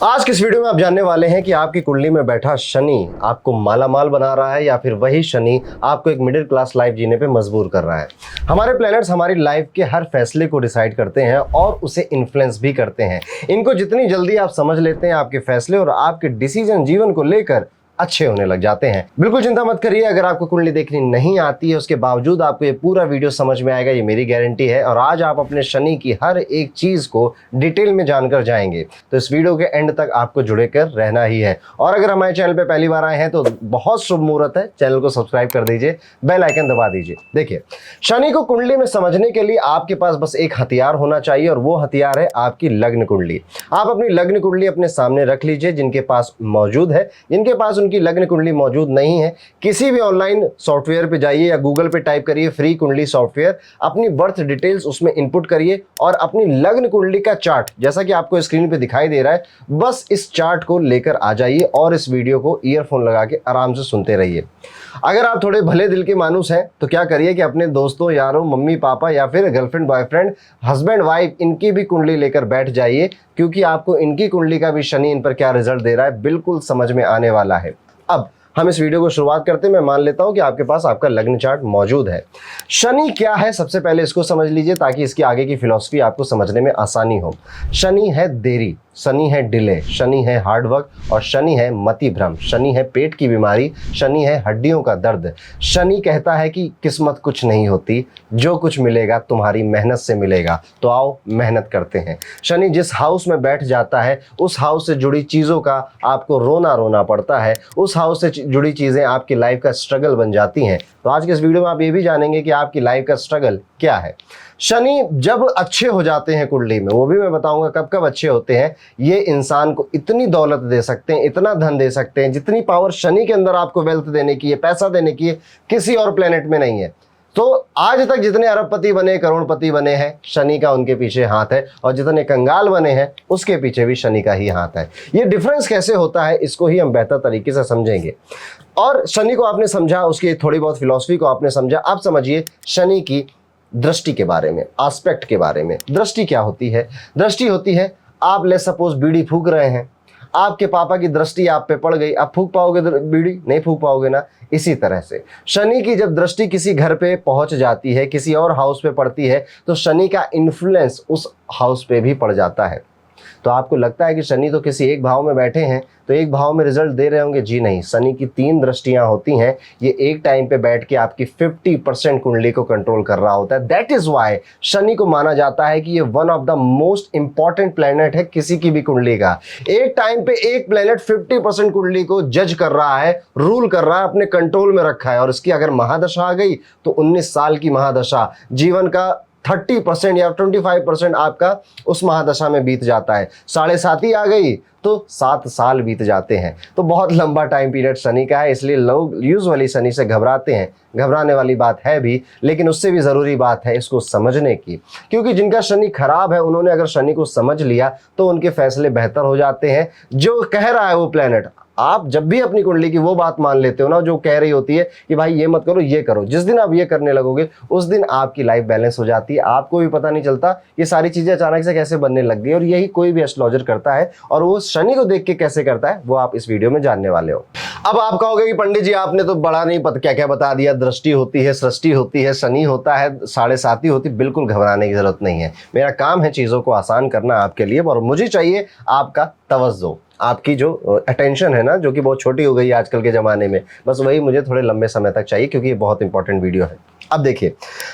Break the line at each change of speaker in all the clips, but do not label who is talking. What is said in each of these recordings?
आज की इस वीडियो में आप जानने वाले हैं कि आपकी कुंडली में बैठा शनि आपको मालामाल बना रहा है या फिर वही शनि आपको एक मिडिल क्लास लाइफ जीने पे मजबूर कर रहा है। हमारे प्लैनेट्स हमारी लाइफ के हर फैसले को डिसाइड करते हैं और उसे इन्फ्लुएंस भी करते हैं। इनको जितनी जल्दी आप समझ लेते हैं, आपके फैसले और आपके डिसीजन जीवन को लेकर अच्छे होने लग जाते हैं। बिल्कुल चिंता मत करिए, अगर आपको कुंडली देखनी नहीं आती है उसके बावजूद आपको ये पूरा वीडियो समझ में आएगा, ये मेरी गारंटी है। और आज आप अपने शनि की हर एक चीज को डिटेल में जानकर जाएंगे, तो इस वीडियो के एंड तक आपको जुड़े कर रहना ही है। और अगर हमारे चैनल पे पहली बार आए हैं तो बहुत शुभ मुहूर्त है, चैनल को सब्सक्राइब कर दीजिए, बेल आइकन दबा दीजिए। देखिए, शनि को कुंडली में समझने के लिए आपके पास बस एक हथियार होना चाहिए और वो हथियार है आपकी लग्न कुंडली। आप अपनी लग्न कुंडली अपने सामने रख लीजिए, जिनके पास मौजूद है। जिनके पास उनकी लग्न कुंडली मौजूद नहीं है, किसी भी ऑनलाइन सॉफ्टवेयर पे जाइए या गूगल पे टाइप करिए फ्री कुंडली सॉफ्टवेयर, अपनी बर्थ डिटेल्स उसमें इनपुट करिए और अपनी लग्न कुंडली का चार्ट, जैसा कि आपको स्क्रीन पे दिखाई दे रहा है, बस इस चार्ट को लेकर आ जाइए और इस वीडियो को ईयरफोन लगा के आराम से सुनते रहिए। अगर आप थोड़े भले दिल के मानुस हैं तो क्या करिए कि अपने दोस्तों, यारों, मम्मी पापा या फिर गर्लफ्रेंड, बॉयफ्रेंड, हस्बैंड, वाइफ, इनकी भी कुंडली लेकर बैठ जाइए, क्योंकि आपको इनकी कुंडली का भी शनि इन पर क्या रिजल्ट दे रहा है बिल्कुल समझ में आने वाला है। अब हम इस वीडियो को शुरुआत करते हैं। मैं मान लेता हूं कि आपके पास आपका लग्न चार्ट मौजूद है। शनि क्या है, सबसे पहले इसको समझ लीजिए ताकि इसकी आगे की फिलॉसफी आपको समझने में आसानी हो। शनि है देरी, शनि है डिले, शनि है हार्डवर्क और शनि है मति भ्रम, शनि है पेट की बीमारी, शनि है हड्डियों का दर्द। शनि कहता है कि किस्मत कुछ नहीं होती, जो कुछ मिलेगा तुम्हारी मेहनत से मिलेगा, तो आओ मेहनत करते हैं। शनि जिस हाउस में बैठ जाता है उस हाउस से जुड़ी चीज़ों का आपको रोना रोना पड़ता है, उस हाउस से जुड़ी चीज़ें आपकी लाइफ का स्ट्रगल बन जाती हैं। तो आज के इस वीडियो में आप ये भी जानेंगे कि आपकी लाइफ का स्ट्रगल क्या है। शनि जब अच्छे हो जाते हैं कुंडली में, वो भी मैं बताऊंगा कब कब अच्छे होते हैं, ये इंसान को इतनी दौलत दे सकते हैं, इतना धन दे सकते हैं, जितनी पावर शनि के अंदर आपको वेल्थ देने की है, पैसा देने की है, किसी और प्लेनेट में नहीं है। तो आज तक जितने अरबपति बने, करोड़पति बने हैं, शनि का उनके पीछे हाथ है, और जितने कंगाल बने हैं उसके पीछे भी शनि का ही हाथ है। ये डिफरेंस कैसे होता है इसको ही हम बेहतर तरीके से समझेंगे। और शनि को आपने समझा, उसकी थोड़ी बहुत फिलॉसफी को आपने समझा, आप समझिए शनि की दृष्टि के बारे में, एस्पेक्ट के बारे में। दृष्टि क्या होती है? दृष्टि होती है, आप ले सपोज बीड़ी फूंक रहे हैं, आपके पापा की दृष्टि आप पे पड़ गई, आप फूंक पाओगे बीड़ी? नहीं फूंक पाओगे ना। इसी तरह से शनि की जब दृष्टि किसी घर पे पहुंच जाती है, किसी और हाउस पे पड़ती है, तो शनि का इन्फ्लुएंस उस हाउस पे भी पड़ जाता है। तो आपको लगता है कि शनि तो किसी एक भाव में बैठे हैं तो एक भाव में रिजल्ट दे रहे होंगे, जी नहीं। शनि की 3 दृष्टियां होती हैं, ये एक टाइम पे बैठ के आपकी 50% कुंडली को कंट्रोल कर रहा होता है। दैट इज वाई शनि को माना जाता है कि ये one of the most important planet है किसी की भी कुंडली का। एक टाइम पे एक प्लेनेट 50% कुंडली को जज कर रहा है, रूल कर रहा है, अपने कंट्रोल में रखा है। और इसकी अगर महादशा आ गई तो 19 साल की महादशा, जीवन का 30% या 25% आपका उस महादशा में बीत जाता है। 7.5 आ गई तो 7 साल बीत जाते हैं। तो बहुत लंबा टाइम पीरियड शनि का है, इसलिए लोग यूजुअली शनि से घबराते हैं। घबराने वाली बात है भी, लेकिन उससे भी ज़रूरी बात है इसको समझने की, क्योंकि जिनका शनि खराब है उन्होंने अगर शनि को समझ लिया तो उनके फैसले बेहतर हो जाते हैं। जो कह रहा है वो प्लेनेट, आप जब भी अपनी कुंडली की वो बात मान लेते हो ना जो कह रही होती है कि भाई ये मत करो, ये करो, जिस दिन आप ये करने लगोगे उस दिन आपकी लाइफ बैलेंस हो जाती है। आपको भी पता नहीं चलता ये सारी चीजें अचानक से कैसे बनने लग गई। और यही कोई भी एस्ट्रोलॉजर करता है, और वो शनि को देख के कैसे करता है वो आप इस वीडियो में जानने वाले हो। अब आप कहोगे कि पंडित जी आपने तो बड़ा नहीं पता क्या क्या बता दिया, दृष्टि होती है, सृष्टि होती है, शनि होता है, 7.5 होती। बिल्कुल घबराने की जरूरत नहीं है। मेरा काम है चीजों को आसान करना आपके लिए, और मुझे चाहिए आपका तवज्जो, आपकी जो अटेंशन है ना, जो कि बहुत छोटी हो गई है आजकल के ज़माने में, बस वही मुझे थोड़े लंबे समय तक चाहिए, क्योंकि ये बहुत इंपॉर्टेंट वीडियो है। अब देखिए,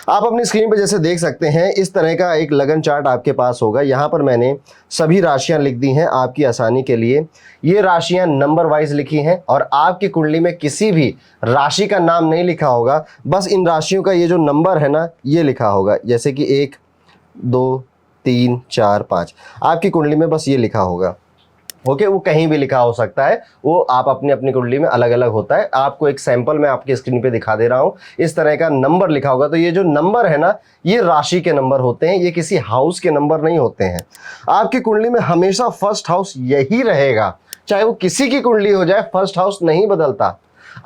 आप अपनी स्क्रीन पे जैसे देख सकते हैं इस तरह का एक लगन चार्ट आपके पास होगा। यहाँ पर मैंने सभी राशियाँ लिख दी हैं आपकी आसानी के लिए। ये राशियाँ नंबर वाइज लिखी हैं, और आपकी कुंडली में किसी भी राशि का नाम नहीं लिखा होगा, बस इन राशियों का ये जो नंबर है ना ये लिखा होगा, जैसे कि 1 2 3 4 5, आपकी कुंडली में बस ये लिखा होगा। ओके, वो कहीं भी लिखा हो सकता है, वो आप अपनी अपनी कुंडली में अलग अलग होता है। आपको एक सैंपल मैं आपकी स्क्रीन पे दिखा दे रहा हूँ, इस तरह का नंबर लिखा होगा। तो ये जो नंबर है ना ये राशि के नंबर होते हैं, ये किसी हाउस के नंबर नहीं होते हैं। आपकी कुंडली में हमेशा फर्स्ट हाउस यही रहेगा, चाहे वो किसी की कुंडली हो जाए, फर्स्ट हाउस नहीं बदलता।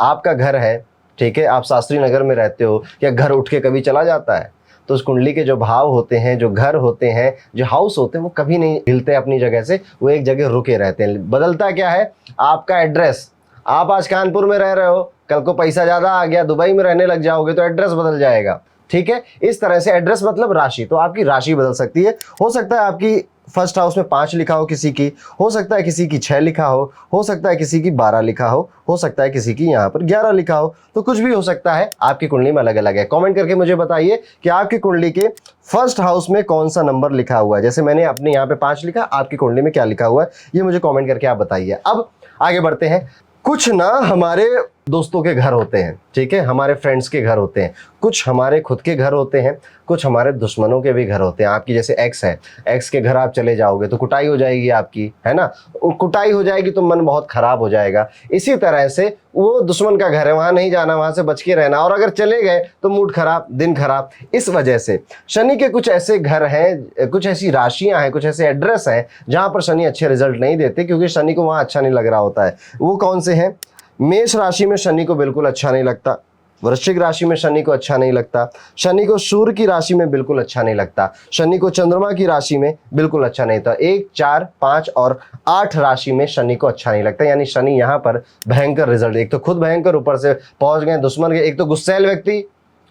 आपका घर है, ठीक है, आप शास्त्री नगर में रहते हो, या घर उठ के कभी चला जाता है? तो उस कुंडली के जो भाव होते हैं, जो घर होते हैं, जो हाउस होते हैं, वो कभी नहीं हिलते अपनी जगह से, वो एक जगह रुके रहते हैं। बदलता क्या है? आपका एड्रेस। आप आज कानपुर में रह रहे हो, कल को पैसा ज़्यादा आ गया, दुबई में रहने लग जाओगे तो एड्रेस बदल जाएगा। ठीक है, इस तरह से एड्रेस मतलब राशि, तो आपकी राशि बदल सकती है। हो सकता है आपकी फर्स्ट हाउस में 5 लिखा हो किसी की, हो सकता है किसी की 6 लिखा हो सकता है किसी की 12 लिखा हो सकता है किसी की यहाँ पर 11 लिखा हो, तो कुछ भी हो सकता है, आपकी कुंडली में अलग अलग है। कमेंट करके मुझे बताइए कि आपकी कुंडली के फर्स्ट हाउस में कौन सा नंबर लिखा हुआ है। जैसे मैंने अपने यहाँ पे 5 लिखा, आपकी कुंडली में क्या लिखा हुआ है, ये मुझे कॉमेंट करके आप बताइए। अब आगे बढ़ते हैं। कुछ ना हमारे दोस्तों के घर होते हैं, ठीक है, हमारे फ्रेंड्स के घर होते हैं, कुछ हमारे खुद के घर होते हैं, कुछ हमारे दुश्मनों के भी घर होते हैं। आपकी जैसे एक्स है, एक्स के घर आप चले जाओगे तो कुटाई हो जाएगी आपकी, है ना, कुटाई हो जाएगी तो मन बहुत खराब हो जाएगा। इसी तरह से वो दुश्मन का घर है, वहां नहीं जाना, वहां से बच के रहना, और अगर चले गए तो मूड खराब, दिन खराब। इस वजह से शनि के कुछ ऐसे घर हैं, कुछ ऐसी राशियां हैं, कुछ ऐसे एड्रेस हैं जहां पर शनि अच्छे रिजल्ट नहीं देते, क्योंकि शनि को वहां अच्छा नहीं लग रहा होता है। वो कौन से हैं? मेष राशि में शनि को बिल्कुल अच्छा नहीं लगता, वृश्चिक राशि में शनि को अच्छा नहीं लगता, शनि को सूर्य की राशि में बिल्कुल अच्छा नहीं लगता, शनि को चंद्रमा की राशि में बिल्कुल अच्छा नहीं था। 1, 4, 5 और 8 राशि में शनि को अच्छा नहीं लगता, यानी शनि यहाँ पर भयंकर रिजल्ट, एक तो खुद भयंकर, ऊपर से पहुंच गए दुश्मन के, एक तो गुस्सैल व्यक्ति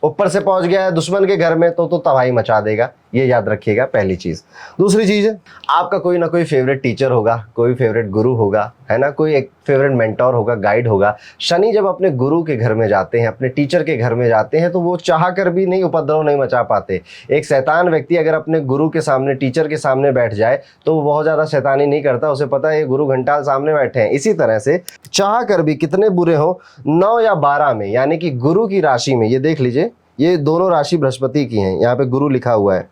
ऊपर से पहुंच गया है दुश्मन के घर में, तो तबाही मचा देगा, ये याद रखिएगा, पहली चीज। दूसरी चीज है, आपका कोई ना कोई फेवरेट टीचर होगा, कोई फेवरेट गुरु होगा, है ना, कोई एक फेवरेट मेंटोर होगा, गाइड होगा। शनि जब अपने गुरु के घर में जाते हैं, अपने टीचर के घर में जाते हैं, तो वो चाह कर भी नहीं, उपद्रव नहीं मचा पाते। एक शैतान व्यक्ति अगर अपने गुरु के सामने, टीचर के सामने बैठ जाए तो वो बहुत ज्यादा शैतानी नहीं करता, उसे पता है ये गुरु घंटाल सामने बैठे हैं। इसी तरह से चाह कर भी कितने बुरे हो, 9 या 12 में, यानी कि गुरु की राशि में, ये देख लीजिए, ये दोनों राशि बृहस्पति की हैं, यहाँ पे गुरु लिखा हुआ है,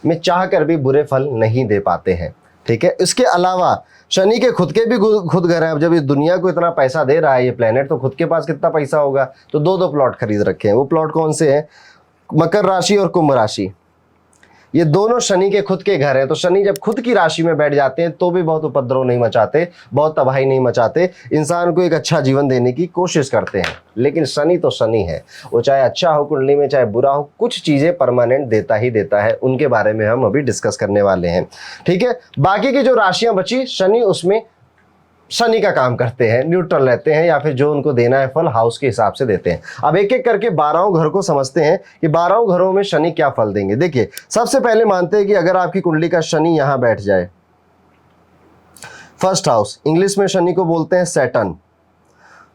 में चाह कर भी बुरे फल नहीं दे पाते हैं। ठीक है, इसके अलावा शनि के खुद के भी खुद घर हैं। अब जब इस दुनिया को इतना पैसा दे रहा है ये प्लेनेट, तो खुद के पास कितना पैसा होगा, तो 2 प्लॉट खरीद रखे हैं। वो प्लॉट कौन से हैं? मकर राशि और कुंभ राशि, ये दोनों शनि के खुद के घर हैं। तो शनि जब खुद की राशि में बैठ जाते हैं तो भी बहुत उपद्रव नहीं मचाते, बहुत तबाही नहीं मचाते, इंसान को एक अच्छा जीवन देने की कोशिश करते हैं। लेकिन शनि तो शनि है, वो चाहे अच्छा हो कुंडली में, चाहे बुरा हो, कुछ चीजें परमानेंट देता ही देता है। उनके बारे में हम अभी डिस्कस करने वाले हैं। ठीक है, बाकी की जो राशियां बची, शनि उसमें शनि का काम करते हैं, न्यूट्रल रहते हैं, या फिर जो उनको देना है फल हाउस के हिसाब से देते हैं। अब एक एक करके 12 घर को समझते हैं कि 12 घरों में शनि क्या फल देंगे। देखिए, सबसे पहले मानते हैं कि अगर आपकी कुंडली का शनि यहां बैठ जाए, फर्स्ट हाउस, इंग्लिश में शनि को बोलते हैं सैटर्न,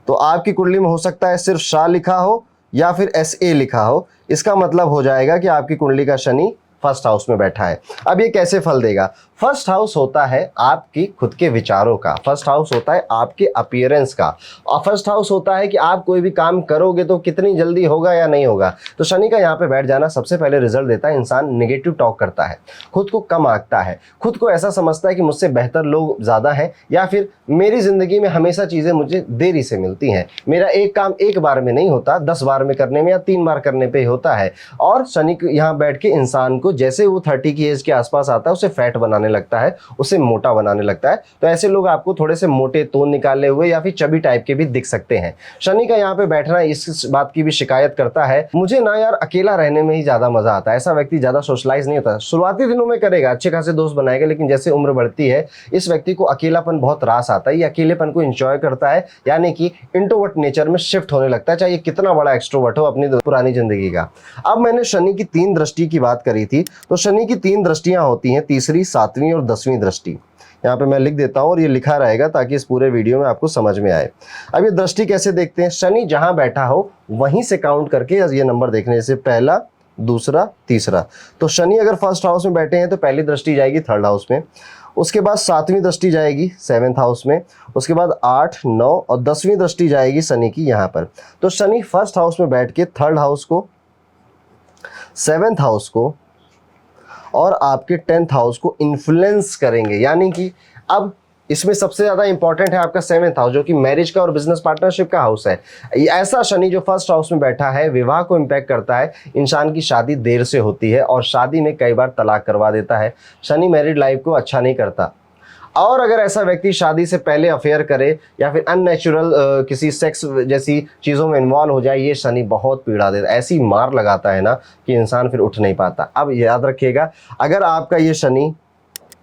तो आपकी कुंडली में हो सकता है सिर्फ शाह लिखा हो या फिर SA लिखा हो। इसका मतलब हो जाएगा कि आपकी कुंडली का शनि फर्स्ट हाउस में बैठा है। अब ये कैसे फल देगा? फर्स्ट हाउस होता है आपकी खुद के विचारों का, फर्स्ट हाउस होता है आपके अपीयरेंस का, और फर्स्ट हाउस होता है कि आप कोई भी काम करोगे तो कितनी जल्दी होगा या नहीं होगा। तो शनि का यहाँ पे बैठ जाना सबसे पहले रिजल्ट देता है, इंसान निगेटिव टॉक करता है, खुद को कम आंकता है, खुद को ऐसा समझता है कि मुझसे बेहतर लोग ज़्यादा हैं, या फिर मेरी ज़िंदगी में हमेशा चीज़ें मुझे देरी से मिलती हैं, मेरा एक काम एक बार में नहीं होता, 10 बार में करने में या 3 बार करने पर होता है। और शनि यहाँ बैठ के इंसान को, जैसे वो 30 की एज के आसपास आता है, उसे फैट बनाने लगता है, उसे मोटा बनाने लगता है। तो ऐसे लोग आपको थोड़े से मोटे, तोन निकाले हुए या फिर चबी टाइप के भी दिख सकते हैं। शनि का यहाँ पे बैठना इस बात की भी शिकायत करता है, मुझे ना यार अकेला रहने में ही ज्यादा मजा आता है। ऐसा व्यक्ति ज्यादा सोशलाइज नहीं होता, शुरुआती दिनों में करेगा, अच्छे खासे दोस्त बनाएगा, लेकिन जैसे उम्र बढ़ती है इस व्यक्ति को अकेलापन बहुत रास आता है, ये अकेलेपन को एंजॉय करता है, यानी कि इंट्रोवर्ट नेचर में शिफ्ट होने लगता है, चाहे कितना बड़ा एक्सट्रोवर्ट हो अपनी पुरानी जिंदगी का। अब मैंने शनि की 3 दृष्टि की बात करी थी, तो शनि की 3 दृष्टियां होती हैं, तीसरी, 7वीं और 10वीं दृष्टि। यहाँ पे मैं लिख देता हूँ और ये लिखा रहेगा ताकि इस पूरे वीडियो में आपको समझ में आए। अब ये दृष्टि कैसे देखते हैं? शनि जहां बैठा हो वहीं से काउंट करके ये नंबर देखने से, पहला, दूसरा, तीसरा। तो शनि अगर फर्स्ट हाउस में बैठे हैं तो पहली दृष्टि जाएगी 3rd हाउस में, उसके बाद 7वीं दृष्टि जाएगी 7th हाउस में, उसके बाद 8, 9 और 10वीं दृष्टि जाएगी शनि की यहाँ पर। तो शनि फर्स्ट हाउस में बैठ के 3rd हाउस को, 7th हाउस को और आपके 10th हाउस को इन्फ्लुएंस करेंगे। यानी कि अब इसमें सबसे ज़्यादा इंपॉर्टेंट है आपका 7th हाउस, जो कि मैरिज का और बिजनेस पार्टनरशिप का हाउस है। ऐसा शनि जो फर्स्ट हाउस में बैठा है विवाह को इम्पैक्ट करता है, इंसान की शादी देर से होती है और शादी में कई बार तलाक करवा देता है। शनि मैरिड लाइफ को अच्छा नहीं करता। और अगर ऐसा व्यक्ति शादी से पहले अफेयर करे या फिर अननेचुरल किसी सेक्स जैसी चीज़ों में इन्वॉल्व हो जाए, ये शनि बहुत पीड़ा देता है, ऐसी मार लगाता है ना कि इंसान फिर उठ नहीं पाता। अब याद रखिएगा, अगर आपका ये शनि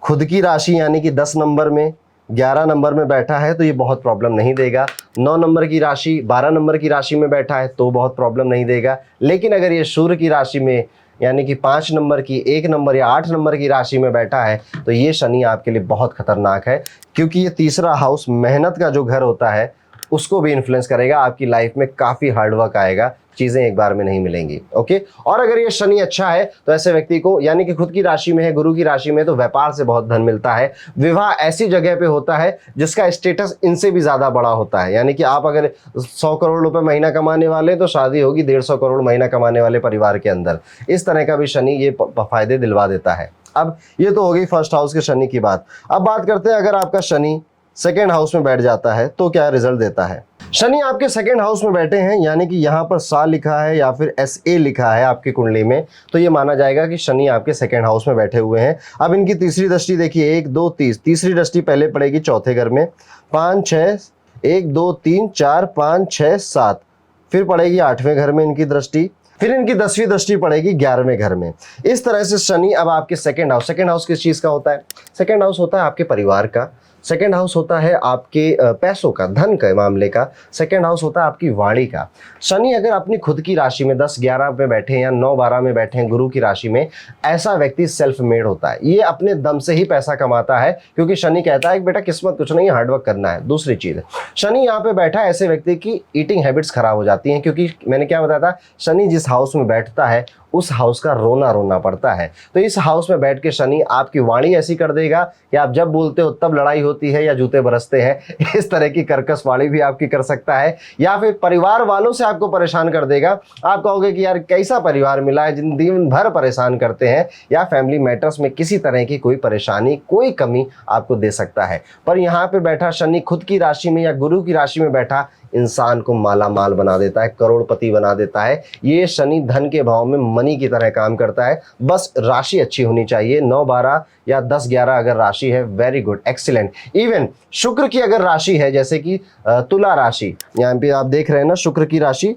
खुद की राशि यानी कि 10 नंबर में 11 नंबर में बैठा है तो ये बहुत प्रॉब्लम नहीं देगा। 9 नंबर की राशि 12 नंबर की राशि में बैठा है तो बहुत प्रॉब्लम नहीं देगा। लेकिन अगर ये सूर्य की राशि में यानी कि 5 नंबर की 1 नंबर या 8 नंबर की राशि में बैठा है तो ये शनि आपके लिए बहुत खतरनाक है, क्योंकि ये तीसरा हाउस मेहनत का जो घर होता है उसको भी इन्फ्लुएंस करेगा। आपकी लाइफ में काफ़ी हार्डवर्क आएगा, चीज़ें एक बार में नहीं मिलेंगी। ओके, और अगर ये शनि अच्छा है तो ऐसे व्यक्ति को यानी कि खुद की राशि में है, गुरु की राशि में, तो व्यापार से बहुत धन मिलता है। विवाह ऐसी जगह पे होता है जिसका स्टेटस इनसे भी ज़्यादा बड़ा होता है, यानी कि आप अगर 100 करोड़ रुपए महीना कमाने वाले तो शादी होगी 150 करोड़ महीना कमाने वाले परिवार के अंदर। इस तरह का भी शनि ये फायदे दिलवा देता है। अब ये तो हो गई फर्स्ट हाउस के शनि की बात। अब बात करते हैं अगर आपका शनि सेकेंड हाउस में बैठ जाता है तो क्या रिजल्ट देता है। शनि आपके सेकेंड हाउस में बैठे हैं यानी कि यहाँ पर सा लिखा है या फिर SA लिखा है आपकी कुंडली में, तो ये माना जाएगा कि शनि आपके सेकेंड हाउस में बैठे हुए हैं। अब इनकी तीसरी दृष्टि देखिए, 1 2 3, तीसरी दृष्टि पहले पड़ेगी चौथे घर में, 5 6 1 2 3 4 5 6 7, फिर पड़ेगी 8वें घर में इनकी दृष्टि, फिर इनकी 10वीं दृष्टि पड़ेगी 11वें घर में। इस तरह से शनि अब आपके सेकेंड हाउस किस चीज़ का होता है? सेकेंड हाउस होता है आपके परिवार का, सेकेंड हाउस होता है आपके पैसों का, धन के मामले का, सेकेंड हाउस होता है आपकी वाणी का। शनि अगर अपनी खुद की राशि में 10 11 में बैठे हैं या 9 12 में बैठे हैं गुरु की राशि में, ऐसा व्यक्ति सेल्फ मेड होता है, ये अपने दम से ही पैसा कमाता है, क्योंकि शनि कहता है कि बेटा किस्मत कुछ नहीं, हार्डवर्क करना है। दूसरी चीज़, शनि यहाँ पे बैठा ऐसे व्यक्ति की ईटिंग हैबिट्स खराब हो जाती हैं, क्योंकि मैंने क्या बताया था, शनि जिस हाउस में बैठता है उस हाउस का रोना पड़ता है। तो इस हाउस में बैठ के शनि आपकी वाणी ऐसी कर देगा कि आप जब बोलते हो तब लड़ाई होती है या जूते बरसते हैं, इस तरह की कर्कश वाणी भी आपकी कर सकता है। या फिर परिवार वालों से आपको परेशान कर देगा, आप कहोगे कि यार कैसा परिवार मिला है जिन दिन भर परेशान करते हैं, या फैमिली मैटर्स में किसी तरह की कोई परेशानी कोई कमी आपको दे सकता है। पर यहाँ पे बैठा शनि खुद की राशि में या गुरु की राशि में बैठा इंसान को माला माल बना देता है, करोड़पति बना देता है। ये शनि धन के भाव में मनी की तरह काम करता है, बस राशि अच्छी होनी चाहिए। 9 12 या 10 11 अगर राशि है, वेरी गुड, एक्सीलेंट। इवन शुक्र की अगर राशि है, जैसे कि तुला राशि, यहाँ पे आप देख रहे हैं ना, शुक्र की राशि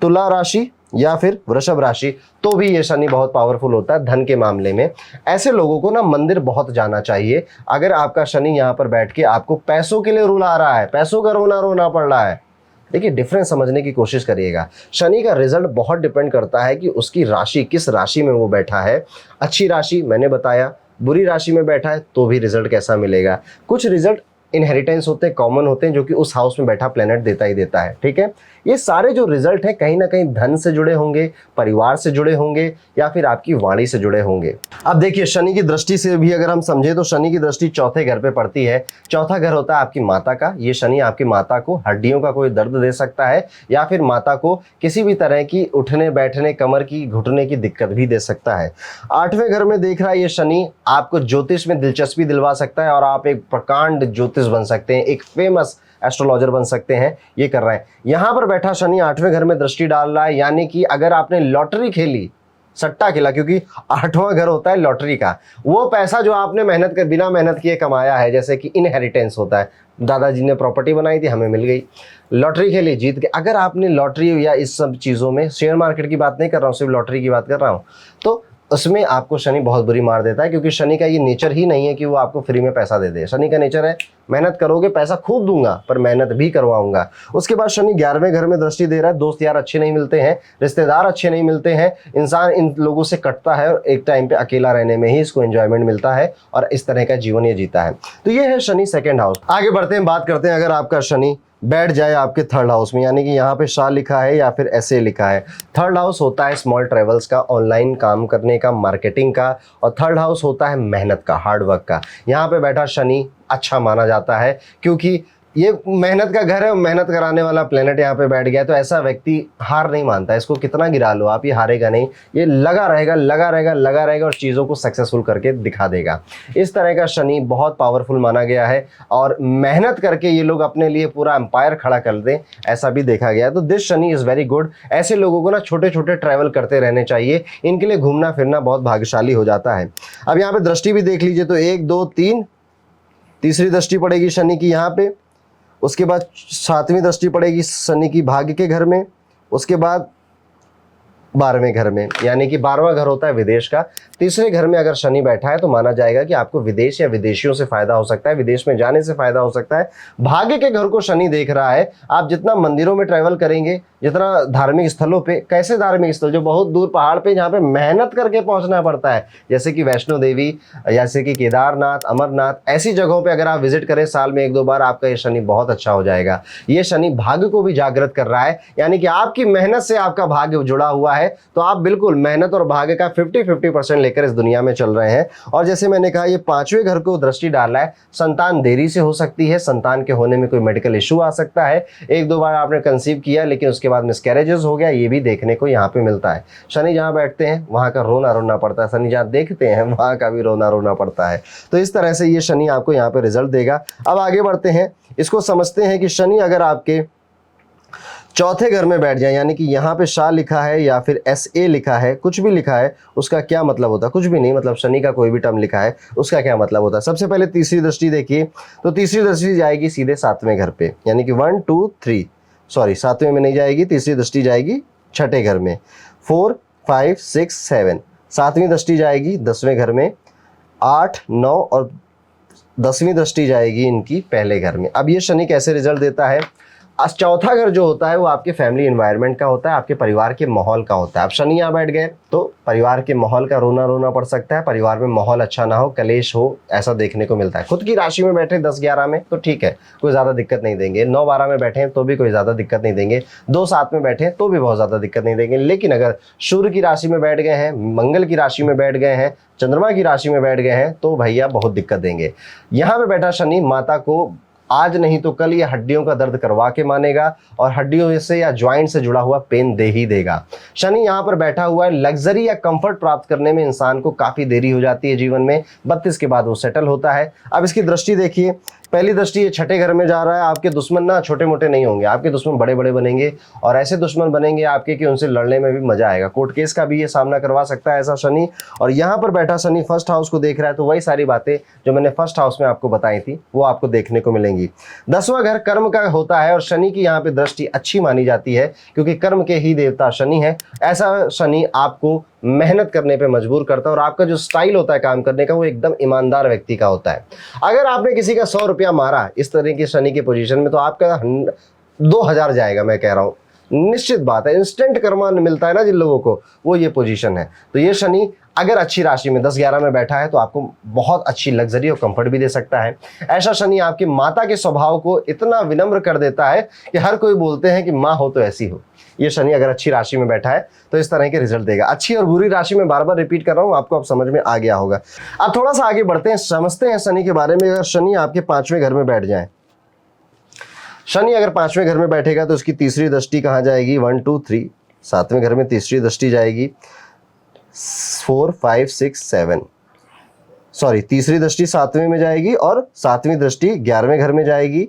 तुला राशि या फिर वृषभ राशि, तो भी ये शनि बहुत पावरफुल होता है धन के मामले में। ऐसे लोगों को ना मंदिर बहुत जाना चाहिए। अगर आपका शनि यहाँ पर बैठ के आपको पैसों के लिए रुला रहा है, पैसों का रोना पड़ रहा है, देखिए डिफरेंस समझने की कोशिश करिएगा। शनि का रिजल्ट बहुत डिपेंड करता है कि उसकी राशि किस राशि में वो बैठा है। अच्छी राशि मैंने बताया, बुरी राशि में बैठा है तो भी रिजल्ट कैसा मिलेगा। कुछ रिजल्ट इनहेरिटेंस होते हैं, कॉमन होते हैं, जो कि उस हाउस में बैठा प्लेनेट देता ही देता है। ठीक है, ये सारे जो रिजल्ट है कहीं ना कहीं धन से जुड़े होंगे, परिवार से जुड़े होंगे, या फिर आपकी वाणी से जुड़े होंगे। अब देखिए शनि की दृष्टि से भी अगर हम समझे तो शनि की दृष्टि चौथे घर पे पड़ती है। चौथा घर होता है आपकी माता का। ये शनि आपकी माता को हड्डियों का कोई दर्द दे सकता है, या फिर माता को किसी भी तरह की उठने बैठने, कमर की, घुटने की दिक्कत भी दे सकता है। 8वें घर में देख रहा है ये शनि आपको ज्योतिष में दिलचस्पी दिलवा सकता है, और आप एक प्रकांड ज्योतिष बन सकते हैं, एक फेमस एस्ट्रोलॉजर बन सकते हैं। ये कर रहा है। यहां पर बैठा शनि 8वें घर में दृष्टि डाल रहा है, यानी कि अगर आपने लॉटरी खेली, सट्टा खेला, क्योंकि 8वां घर होता है लॉटरी का, वो पैसा जो आपने मेहनत कर बिना मेहनत किए कमाया है, जैसे कि इनहेरिटेंस होता है, दादाजी ने प्रॉपर्टी बनाई थी हमें मिल गई, लॉटरी खेली जीत के। अगर आपने लॉटरी या इस सब चीज़ों में, शेयर मार्केट की बात नहीं कर रहा हूँ, सिर्फ लॉटरी की बात कर रहा हूँ, तो उसमें आपको शनि बहुत बुरी मार देता है, क्योंकि शनि का ये नेचर ही नहीं है कि वो आपको फ्री में पैसा दे दे। शनि का नेचर है मेहनत करोगे पैसा खूब दूंगा, पर मेहनत भी करवाऊंगा। उसके बाद शनि 11वें घर में दृष्टि दे रहा है। दोस्त यार अच्छे नहीं मिलते हैं, रिश्तेदार अच्छे नहीं मिलते हैं, इंसान इन लोगों से कटता है, और एक टाइम पे अकेला रहने में ही इसको एंजॉयमेंट मिलता है, और इस तरह का जीवन ये जीता है। तो ये है शनि सेकेंड हाउस। आगे बढ़ते हैं, बात करते हैं अगर आपका शनि बैठ जाए आपके थर्ड हाउस में, यानी कि यहाँ पे शाह लिखा है या फिर ऐसे लिखा है। थर्ड हाउस होता है स्मॉल ट्रेवल्स का, ऑनलाइन काम करने का, मार्केटिंग का, और थर्ड हाउस होता है मेहनत का, हार्डवर्क का। यहाँ पे बैठा शनि अच्छा माना जाता है, क्योंकि ये मेहनत का घर है, मेहनत कराने वाला प्लेनेट यहाँ पे बैठ गया, तो ऐसा व्यक्ति हार नहीं मानता। इसको कितना गिरा लो आप, ये हारेगा नहीं, ये लगा रहेगा और चीज़ों को सक्सेसफुल करके दिखा देगा। इस तरह का शनि बहुत पावरफुल माना गया है, और मेहनत करके ये लोग अपने लिए पूरा एम्पायर खड़ा कर दें, ऐसा भी देखा गया है। तो this Shani is very good. ऐसे लोगों को ना छोटे छोटे ट्रैवल करते रहने चाहिए, इनके लिए घूमना फिरना बहुत भाग्यशाली हो जाता है। अब यहाँ पे दृष्टि भी देख लीजिए, तो 1 2 3 तीसरी दृष्टि पड़ेगी शनि की यहाँ पे, उसके बाद सातवीं दृष्टि पड़ेगी शनि की भाग्य के घर में, उसके बाद 12वें घर में, यानी कि 12वां घर होता है विदेश का। तीसरे घर में अगर शनि बैठा है तो माना जाएगा कि आपको विदेश या विदेशियों से फायदा हो सकता है, विदेश में जाने से फायदा हो सकता है। भाग्य के घर को शनि देख रहा है, आप जितना मंदिरों में ट्रैवल करेंगे, जितना धार्मिक स्थलों पे, कैसे धार्मिक स्थल जो बहुत दूर पहाड़ पे जहाँ पे मेहनत करके पहुंचना पड़ता है, जैसे कि वैष्णो देवी, जैसे कि केदारनाथ, अमरनाथ, ऐसी जगहों पे अगर आप विजिट करें साल में 1-2 बार, आपका ये शनि बहुत अच्छा हो जाएगा। ये शनि भाग्य को भी जागृत कर रहा है, यानी कि आपकी मेहनत से आपका भाग्य जुड़ा हुआ है, तो आप बिल्कुल मेहनत और भाग्य का 50-50% लेकर इस दुनिया में चल रहे हैं। और जैसे मैंने कहा, ये 5वें घर को दृष्टि डाला है, संतान देरी से हो सकती है, संतान के होने में कोई मेडिकल इशू आ सकता है, 1-2 बार आपने कंसीव किया लेकिन उसके बाद मिसकैरेजेस हो गया, ये भी देखने को यहाँ पे मिलता है। शनि जहाँ बैठते हैं वहाँ का रोना रोना पड़ता है, शनि जहाँ देखते हैं वहाँ का भी रोना रोना पड़ता है। तो इस तरह से ये शनि आपको यहाँ पे रिजल्ट देगा। अब आगे बढ़ते हैं, इसको समझते हैं कि शनि अगर आपके चौथे घर में बैठ जाए, यानी कि यहाँ पे शाह लिखा है या फिर SA लिखा है, कुछ भी लिखा है, उसका क्या मतलब होता है? कुछ भी नहीं, मतलब शनि का कोई भी टर्म लिखा है उसका क्या मतलब होता है? सबसे पहले तीसरी दृष्टि देखिए, तो तीसरी दृष्टि जाएगी सीधे 7वें घर पे, यानी कि 1 2 3, सॉरी 7वें में नहीं जाएगी, तीसरी दृष्टि जाएगी छठे घर में, 4 5 6 7, 7वीं दृष्टि जाएगी 10वें घर में, 8 9 और 10वीं दृष्टि जाएगी इनकी पहले घर में। अब ये शनि कैसे रिजल्ट देता है? चौथा घर जो होता है वो आपके फैमिली एनवायरनमेंट का होता है, आपके परिवार के माहौल का होता है। अब शनि यहाँ बैठ गए तो परिवार के माहौल का रोना रोना पड़ सकता है, परिवार में माहौल अच्छा ना हो, कलेश हो, ऐसा देखने को मिलता है। खुद की राशि में बैठे 10-11 में तो ठीक है, कोई ज़्यादा दिक्कत नहीं देंगे, 9-12 में बैठे तो भी कोई ज़्यादा दिक्कत नहीं देंगे, 2-7 में बैठे तो भी बहुत ज़्यादा दिक्कत नहीं देंगे। लेकिन अगर सूर्य की राशि में बैठ गए हैं, मंगल की राशि में बैठ गए हैं, चंद्रमा की राशि में बैठ गए हैं, तो भैया बहुत दिक्कत देंगे। यहाँ पे बैठा शनि माता को आज नहीं तो कल ये हड्डियों का दर्द करवा के मानेगा और हड्डियों से या ज्वाइंट से जुड़ा हुआ पेन दे ही देगा। शनि यहाँ पर बैठा हुआ है, लग्जरी या कंफर्ट प्राप्त करने में इंसान को काफ़ी देरी हो जाती है जीवन में, 32 के बाद वो सेटल होता है। अब इसकी दृष्टि देखिए, पहली दृष्टि ये छठे घर में जा रहा है। आपके दुश्मन ना छोटे मोटे नहीं होंगे, आपके दुश्मन बड़े बड़े बनेंगे और ऐसे दुश्मन बनेंगे आपके कि उनसे लड़ने में भी मजा आएगा, कोर्ट केस का भी ये सामना करवा सकता है ऐसा शनि। और यहाँ पर बैठा शनि फर्स्ट हाउस को देख रहा है, तो वही सारी बातें जो मैंने फर्स्ट हाउस में आपको बताई थी वो आपको देखने को मिलेंगी। 10वां घर कर्म का होता है और शनि की यहाँ पे दृष्टि अच्छी मानी जाती है क्योंकि कर्म के ही देवता शनि है। ऐसा शनि आपको मेहनत करने पे मजबूर करता है और आपका जो स्टाइल होता है काम करने का वो एकदम ईमानदार व्यक्ति का होता है। अगर आपने किसी का 100 रुपया मारा इस तरह की शनि की पोजीशन में तो आपका 2000 जाएगा, मैं कह रहा हूँ, निश्चित बात है। इंस्टेंट कर्मा मिलता है ना जिन लोगों को, वो ये पोजीशन है। तो ये शनि अगर अच्छी राशि में 10-11 में बैठा है तो आपको बहुत अच्छी लग्जरी और कंफर्ट भी दे सकता है। ऐसा शनि आपकी माता के स्वभाव को इतना विनम्र कर देता है कि हर कोई बोलते हैं कि माँ हो तो ऐसी हो। ये शनि अगर अच्छी राशि में बैठा है तो इस तरह के रिजल्ट देगा। अच्छी और बुरी राशि में बार बार रिपीट कर रहा हूँ, आपको अब समझ में आ गया होगा। अब थोड़ा सा आगे बढ़ते हैं, समझते हैं शनि के बारे में। अगर शनि आपके 5वें घर में बैठ जाए, शनि अगर 5वें घर में बैठेगा तो उसकी तीसरी दृष्टि कहाँ जाएगी? 1 2 3, 7वें घर में तीसरी दृष्टि जाएगी, 4 5 6 7, सॉरी तीसरी दृष्टि 7वें में जाएगी और 7वीं दृष्टि 11वें घर में जाएगी,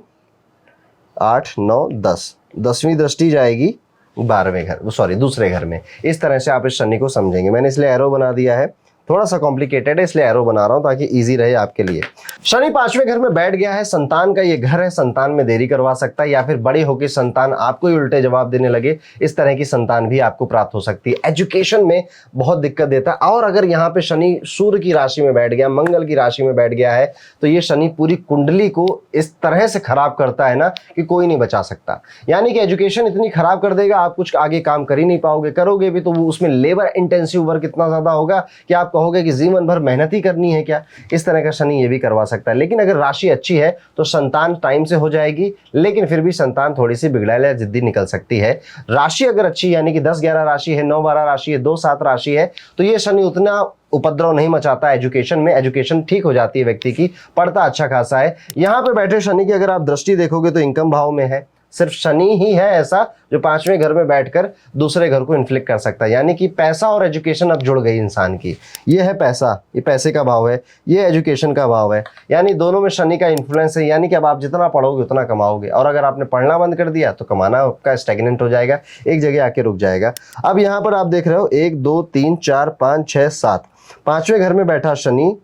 8 9 10, 10वीं दृष्टि जाएगी 12वें घर, सॉरी दूसरे घर में। इस तरह से आप इस शनि को समझेंगे। मैंने इसलिए एरो बना दिया है, थोड़ा सा कॉम्प्लिकेटेड है इसलिए एरो बना रहा हूं ताकि इजी रहे आपके लिए। शनि 5वें घर में बैठ गया है, संतान का ये घर है, संतान में देरी करवा सकता है या फिर बड़े होकर संतान आपको ही उल्टे जवाब देने लगे, इस तरह की संतान भी आपको प्राप्त हो सकती है। एजुकेशन में बहुत दिक्कत देता है। और अगर यहाँ पे शनि सूर्य की राशि में बैठ गया, मंगल की राशि में बैठ गया है तो ये शनि पूरी कुंडली को इस तरह से खराब करता है ना कि कोई नहीं बचा सकता। यानी कि एजुकेशन इतनी खराब कर देगा, आप कुछ आगे काम कर ही नहीं पाओगे, करोगे भी तो वो उसमें लेबर इंटेंसिव वर्क इतना ज्यादा होगा कि आप कहोगे कि जीवन भर मेहनत ही करनी है क्या। इस तरह का शनि ये भी करवा सकता है। लेकिन अगर राशि अच्छी है तो संतान टाइम से हो जाएगी, लेकिन फिर भी संतान थोड़ी सी बिगड़ैल या जिद्दी निकल सकती है। राशि अगर अच्छी यानी कि 10-11 राशि है, 9-12 राशि है, 2-7 राशि है तो ये शनि उतना उपद्रव नहीं मचाता है एजुकेशन में। एजुकेशन ठीक हो जाती है व्यक्ति की, पढ़ता अच्छा खासा है। यहाँ पे बैठे शनि की अगर आप दृष्टि देखोगे तो इनकम भाव में है। सिर्फ शनि ही है ऐसा जो 5वें घर में बैठकर दूसरे घर को इन्फ्लिक्ट कर सकता है। यानी कि पैसा और एजुकेशन अब जुड़ गई इंसान की। ये है पैसा, ये पैसे का भाव है, ये एजुकेशन का भाव है, यानी दोनों में शनि का इन्फ्लुएंस है। यानी कि अब आप जितना पढ़ोगे उतना कमाओगे और अगर आपने पढ़ना बंद कर दिया तो कमाना आपका स्टैग्नेंट हो जाएगा, एक जगह आके रुक जाएगा। अब यहाँ पर आप देख रहे हो 1 2 3 4 5 6 7, 5वें घर में बैठा शनि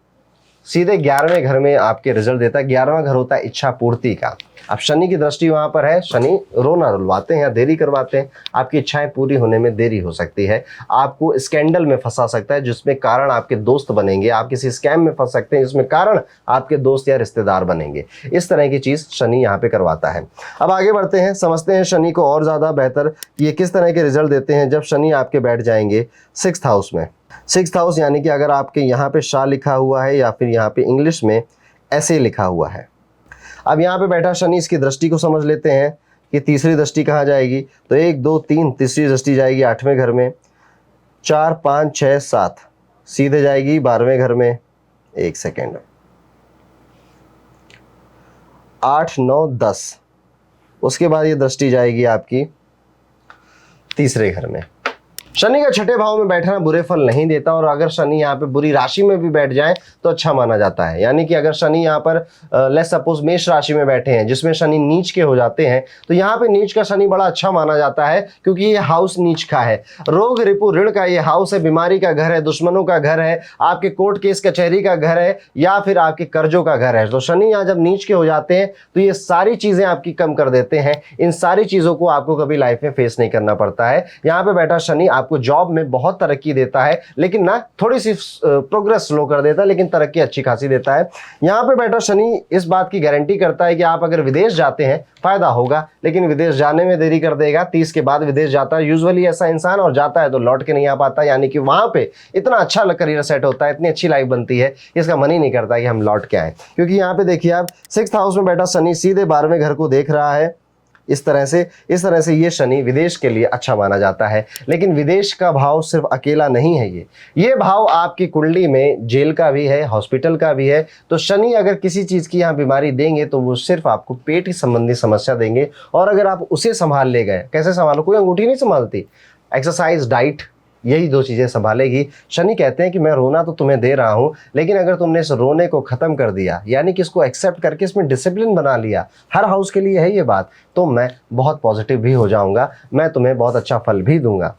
सीधे 11वें घर में आपके रिजल्ट देता है। 11वां घर होता है इच्छा पूर्ति का। अब शनि की दृष्टि वहां पर है, शनि रोना रुलवाते हैं या देरी करवाते हैं, आपकी इच्छाएं पूरी होने में देरी हो सकती है, आपको स्कैंडल में फंसा सकता है जिसमें कारण आपके दोस्त बनेंगे, आप किसी स्कैम में फंस सकते हैं जिसमें कारण आपके दोस्त या रिश्तेदार बनेंगे। इस तरह की चीज शनि यहाँ पे करवाता है। अब आगे बढ़ते हैं, समझते हैं शनि को और ज्यादा बेहतर कि ये किस तरह के रिजल्ट देते हैं जब शनि आपके बैठ जाएंगे 6th हाउस में। 6th हाउस यानी कि अगर आपके यहाँ पे शाह लिखा हुआ है या फिर यहाँ पे इंग्लिश में ऐसे लिखा हुआ है। अब यहाँ पे बैठा शनि, इसकी दृष्टि को समझ लेते हैं कि तीसरी दृष्टि कहाँ जाएगी। तो 1 2 3 तीसरी दृष्टि जाएगी 8वें घर में, 4 5 6 7 सीधे जाएगी 12वें घर में। 1 सेकेंड, 8 9 10, उसके बाद ये दृष्टि जाएगी आपकी तीसरे घर में। शनि का छठे भाव में बैठना बुरे फल नहीं देता, और अगर शनि यहाँ पे बुरी राशि में भी बैठ जाए तो अच्छा माना जाता है। यानी कि अगर शनि यहाँ पर लेट्स सपोज मेष राशि में बैठे हैं जिसमें शनि नीच के हो जाते हैं, तो यहाँ पे नीच का शनि बड़ा अच्छा माना जाता है क्योंकि ये हाउस नीच का है, रोग रिपु ऋण का ये हाउस है, बीमारी का घर है, दुश्मनों का घर है, आपके कोर्ट केस कचहरी का घर है, या फिर आपके कर्जों का घर है। तो शनि यहाँ जब नीच के हो जाते हैं तो ये सारी चीजें आपकी कम कर देते हैं। इन सारी चीजों को आपको कभी लाइफ में फेस नहीं करना पड़ता है। यहाँ पे बैठा शनि आपको जॉब में बहुत तरक्की देता है, लेकिन ना थोड़ी सी प्रोग्रेस स्लो कर देता है, लेकिन तरक्की अच्छी खासी देता है। यहाँ पे बैठा शनि इस बात की गारंटी करता है कि आप अगर विदेश जाते हैं फायदा होगा, लेकिन विदेश जाने में देरी कर देगा। 30 के बाद विदेश जाता है यूजुअली ऐसा इंसान, और जाता है तो लौट के नहीं आ पाता। यानी कि वहां पे इतना अच्छा करियर सेट होता है, इतनी अच्छी लाइफ बनती है, इसका मन ही नहीं करता कि हम लौट के आए। क्योंकि यहाँ पे देखिए आप 6th हाउस में बैठा शनि सीधे 12वें घर को देख रहा है। इस तरह से ये शनि विदेश के लिए अच्छा माना जाता है। लेकिन विदेश का भाव सिर्फ अकेला नहीं है, ये भाव आपकी कुंडली में जेल का भी है, हॉस्पिटल का भी है। तो शनि अगर किसी चीज़ की यहाँ बीमारी देंगे तो वो सिर्फ आपको पेट की संबंधी समस्या देंगे, और अगर आप उसे संभाल ले गए, कैसे संभालो, कोई अंगूठी नहीं संभालती, एक्सरसाइज, डाइट, यही 2 चीज़ें संभालेगी। शनि कहते हैं कि मैं रोना तो तुम्हें दे रहा हूं, लेकिन अगर तुमने इस रोने को खत्म कर दिया, यानी कि इसको एक्सेप्ट करके इसमें डिसिप्लिन बना लिया, हर हाउस के लिए है ये बात, तो मैं बहुत पॉजिटिव भी हो जाऊंगा, मैं तुम्हें बहुत अच्छा फल भी दूंगा।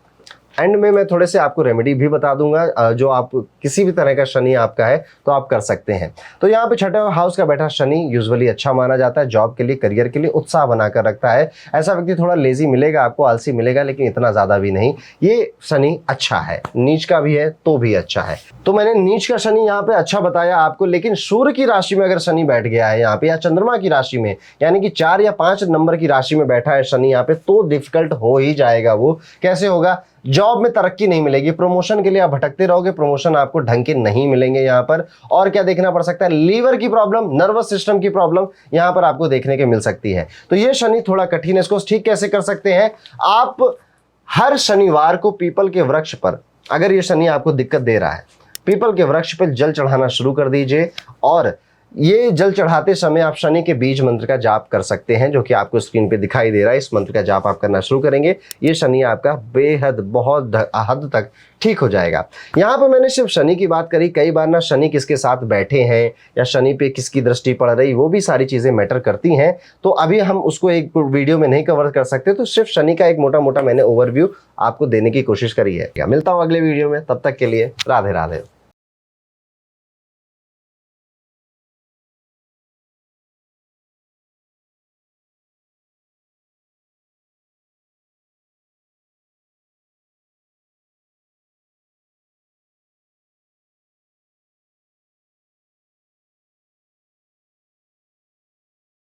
एंड में मैं थोड़े से आपको रेमेडी भी बता दूंगा जो आप किसी भी तरह का शनि आपका है तो आप कर सकते हैं। तो यहाँ पे छठे हाउस का बैठा शनि यूजुअली अच्छा माना जाता है, जॉब के लिए, करियर के लिए उत्साह बनाकर रखता है। ऐसा व्यक्ति थोड़ा लेजी मिलेगा आपको, आलसी मिलेगा, लेकिन इतना ज्यादा भी नहीं। ये शनि अच्छा है, नीच का भी है तो भी अच्छा है। तो मैंने नीच का शनि यहाँ पे अच्छा बताया आपको, लेकिन सूर्य की राशि में अगर शनि बैठ गया है यहाँ पे, या चंद्रमा की राशि में, यानी कि 4 या 5 नंबर की राशि में बैठा है शनि यहाँ पे, तो डिफिकल्ट हो ही जाएगा। वो कैसे होगा, जॉब में तरक्की नहीं मिलेगी, प्रमोशन के लिए आप भटकते रहोगे, प्रमोशन आपको ढंग के नहीं मिलेंगे यहाँ पर। और क्या देखना पड़ सकता है, लीवर की प्रॉब्लम, नर्वस सिस्टम की प्रॉब्लम यहाँ पर आपको देखने के मिल सकती है। तो ये शनि थोड़ा कठिन है, इसको ठीक कैसे कर सकते हैं आप, हर शनिवार को पीपल के वृक्ष पर, अगर ये शनि आपको दिक्कत दे रहा है, पीपल के वृक्ष पर जल चढ़ाना शुरू कर दीजिए, और ये जल चढ़ाते समय आप शनि के बीज मंत्र का जाप कर सकते हैं, जो कि आपको स्क्रीन पे दिखाई दे रहा है। इस मंत्र का जाप आप करना शुरू करेंगे, ये शनि आपका बेहद बहुत हद तक ठीक हो जाएगा। यहाँ पे मैंने सिर्फ शनि की बात करी, कई बार ना शनि किसके साथ बैठे हैं या शनि पे किसकी दृष्टि पड़ रही, वो भी सारी चीज़ें मैटर करती हैं। तो अभी हम उसको एक वीडियो में नहीं कवर कर सकते, तो सिर्फ शनि का एक मोटा मोटा मैंने ओवरव्यू आपको देने की कोशिश करी है। मिलता हूँ अगले वीडियो में, तब तक के लिए राधे राधे।